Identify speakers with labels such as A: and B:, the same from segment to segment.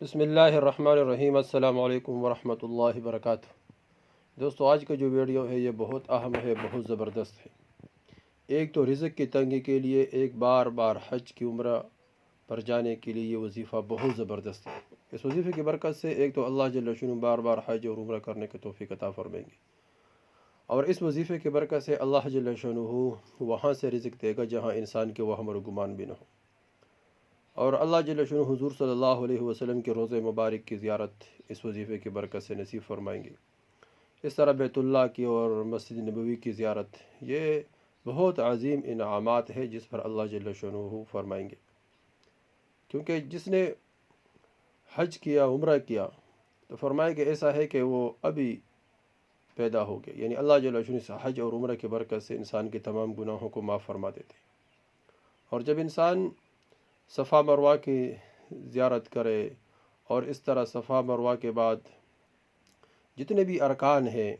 A: بسم اللہ الرحمن الرحیم۔ السلام علیکم ورحمۃ اللہ وبرکاتہ۔ دوستو، آج کا جو ویڈیو ہے یہ بہت اہم ہے، بہت زبردست ہے۔ ایک تو رزق کی تنگی کے لیے، ایک بار بار حج کی عمرہ پر جانے کے لیے یہ وظیفہ بہت زبردست ہے۔ اس وظیفے کی برکت سے ایک تو اللہ جل شانہ بار بار حج اور عمرہ کرنے کی توفیق عطا فرمائیں گے، اور اس وظیفے کی برکت سے اللہ جل شانہ وہاں سے رزق دے گا جہاں انسان کے وہم اور گمان بھی نہ ہو، اور اللہ جل شانہ حضور صلی اللہ علیہ وسلم کے روضہ مبارک کی زیارت اس وظیفے کی برکت سے نصیب فرمائیں گے۔ اس طرح بیت اللہ کی اور مسجد نبوی کی زیارت، یہ بہت عظیم انعامات ہے جس پر اللہ جل شانہ فرمائیں گے، کیونکہ جس نے حج کیا، عمرہ کیا، تو فرمائے کہ ایسا ہے کہ وہ ابھی پیدا ہو گیا، یعنی اللہ جل شانہ سے حج اور عمرہ کی برکت سے انسان کے تمام گناہوں کو معاف فرما دیتے ہیں۔ اور جب انسان صفا مروہ کی زیارت کرے، اور اس طرح صفا مروہ کے بعد جتنے بھی ارکان ہیں،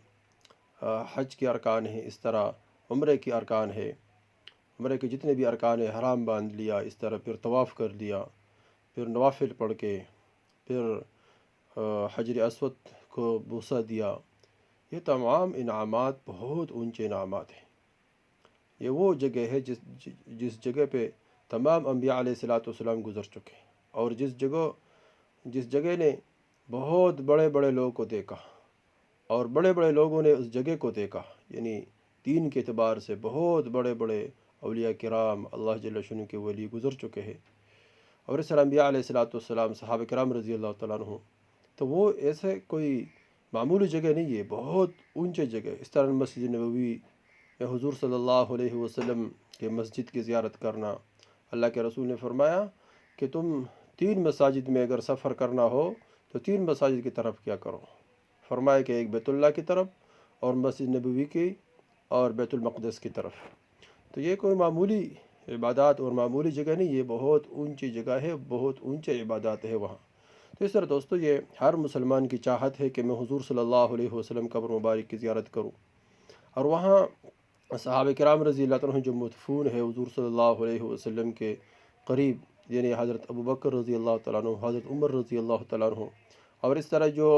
A: حج کے ارکان ہیں، اس طرح عمرے کے ارکان ہے، عمرے کے جتنے بھی ارکان ہیں، حرام باندھ لیا، اس طرح پھر طواف کر لیا، پھر نوافل پڑھ کے، پھر حجر اسود کو بوسہ دیا، یہ تمام انعامات بہت اونچے انعامات ہیں۔ یہ وہ جگہ ہے جس جگہ پہ تمام انبیاء علیہ الصلوۃ والسلام گزر چکے ہیں، اور جس جگہ نے بہت بڑے بڑے لوگوں کو دیکھا، اور بڑے بڑے لوگوں نے اس جگہ کو دیکھا، یعنی دین کے اعتبار سے بہت بڑے بڑے اولیاء کرام، اللہ جل شانہ کے ولی گزر چکے ہیں، اور اس طرح انبیاء علیہ الصلوۃ والسلام، صحابہ کرام رضی اللہ تعالیٰ عنہ، تو وہ ایسے کوئی معمولی جگہ نہیں ہے، بہت اونچے جگہ۔ اس طرح مسجد نبوی میں حضور صلی اللہ علیہ وسلم کے مسجد کی زیارت کرنا، اللہ کے رسول نے فرمایا کہ تم 3 مساجد میں اگر سفر کرنا ہو تو 3 مساجد کی طرف کیا کرو، فرمایا کہ ایک بیت اللہ کی طرف، اور مسجد نبوی کی، اور بیت المقدس کی طرف۔ تو یہ کوئی معمولی عبادات اور معمولی جگہ نہیں، یہ بہت اونچی جگہ ہے، بہت اونچے عبادات ہے وہاں۔ تو اس طرح دوستو، یہ ہر مسلمان کی چاہت ہے کہ میں حضور صلی اللہ علیہ وسلم قبر مبارک کی زیارت کروں، اور وہاں صحابہ کرام رضی اللہ عنہ جو مدفون ہے حضور صلی اللہ علیہ وسلم کے قریب، یعنی حضرت ابوبکر رضی اللہ تعالیٰ عنہ، حضرت عمر رضی اللہ تعالیٰ عنہ، اور اس طرح جو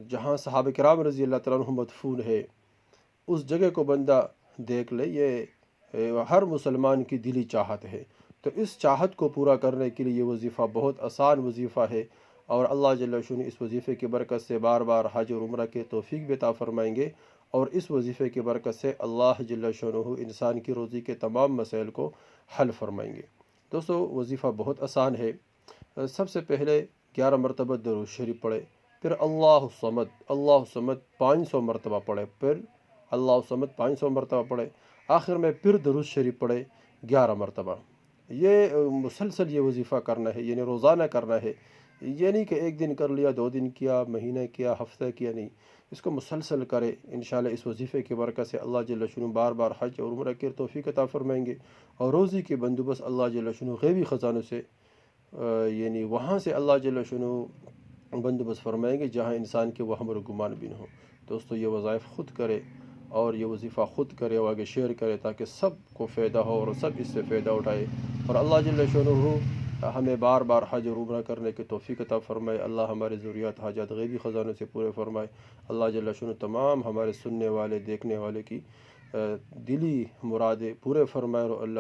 A: جہاں صحابہ کرام رضی اللہ تعالیٰ عنہ مدفون ہے، اس جگہ کو بندہ دیکھ لے، یہ ہر مسلمان کی دلی چاہت ہے۔ تو اس چاہت کو پورا کرنے کے لیے یہ وظیفہ بہت آسان وظیفہ ہے، اور اللہ جل شانہ اس وظیفے کی برکت سے بار بار حج اور عمرہ کے توفیق بھی عطا فرمائیں گے، اور اس وظیفے کی برکت سے اللہ جل شانہ انسان کی روزی کے تمام مسائل کو حل فرمائیں گے۔ دوستو، وظیفہ بہت آسان ہے۔ سب سے پہلے 11 مرتبہ درود شریف پڑھے، پھر اللہ الصمد 500 مرتبہ پڑھے، پھر اللہ الصمد 500 مرتبہ پڑھے، آخر میں پھر درود شریف پڑھے 11 مرتبہ۔ یہ مسلسل یہ وظیفہ کرنا ہے، یعنی روزانہ کرنا ہے، یہ نہیں کہ ایک دن کر لیا، 2 دن کیا، مہینہ کیا، ہفتہ کیا، نہیں، اس کو مسلسل کرے۔ انشاءاللہ اس وظیفے کی برکت سے اللہ جل شانہ بار بار حج اور عمرہ کی توفیق عطا فرمائیں گے، اور روزی کے بندوبست اللہ جل شانہ غیبی خزانوں سے، یعنی وہاں سے اللہ جل شانہ بندوبست فرمائیں گے جہاں انسان کے وہم اور گمان بھی نہ ہو۔ دوستو، یہ وظائف خود کرے، اور یہ وظیفہ خود کرے، اور آگے شیئر کرے، تاکہ سب کو فائدہ ہو اور سب اس سے فائدہ اٹھائے، اور اللہ جل شانہ ہمیں بار بار حج اور عمرہ کرنے کی توفیق عطا فرمائے۔ اللہ ہمارے ضروریات حاجات غیبی خزانوں سے پورے فرمائے۔ اللہ جل شانہ تمام ہمارے سننے والے، دیکھنے والے کی دلی مرادیں پورے فرمائے، اور اللہ